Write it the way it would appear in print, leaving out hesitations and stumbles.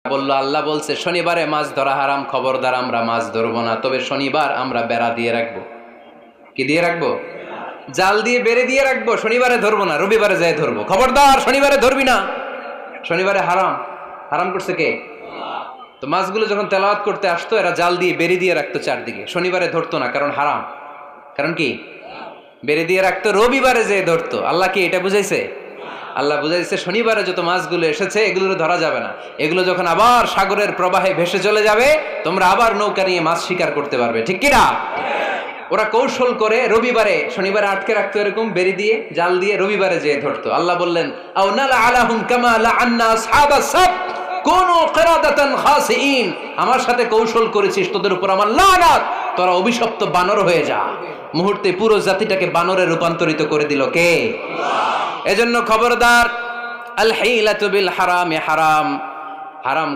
বলল আল্লাহ বলছে শনিবারে মাছ ধরা হারাম, খবরদার আমরা মাছ ধরবো না, তবে শনিবার আমরা বেড়া দিয়ে রাখবো। কি দিয়ে রাখবো? জাল দিয়ে বেড়ে দিয়ে রাখবো। শনিবারে ধরবো না, রবিবারে যাই ধরবো। খবরদার শনিবারে ধরবি না, শনিবারে হারাম। হারাম করছে কে? তো মাছগুলো যখন তেলাওয়াত করতে আসতো এরা জাল দিয়ে বেড়ে দিয়ে রাখতো চারদিকে, শনিবারে ধরতো না, কারণ হারাম। কারণ কি? বেড়ে দিয়ে রাখতো, রবিবারে যেয়ে ধরতো। আল্লাহ কি এটা বুঝাইছে? আল্লাহ বুঝাইছে শনিবারে যত মাছগুলো এসেছে এগুলো ধরা যাবে না, এগুলো যখন আবার সাগরের প্রবাহে ভেসে চলে যাবে তোমরা আবার নৌকা নিয়ে মাছ শিকার করতে পারবে। ঠিক কিনা? ওরা কৌশল করে রবিবারে শনিবারে আটকে রাখতো, এরকম বেরি দিয়ে জাল দিয়ে রবিবারে যেয়ে ধরতো। আল্লাহ বললেন আও নালা আলাহুম কামা লাআন্না আসহাবাস সাবত কুনু কিরাদাতান খাসিইন, আমার সাথে কৌশল করেছিস, তোদের উপর আমার লানাত, তোরা অভিশপ্ত বানর হয়ে যা। মুহূর্তে পুরো জাতিটাকে বানরে রূপান্তরিত করে দিল কে? আল্লাহ। এজন্য খবরদার, আল হিলাতু বিল হারামি হারাম, হারাম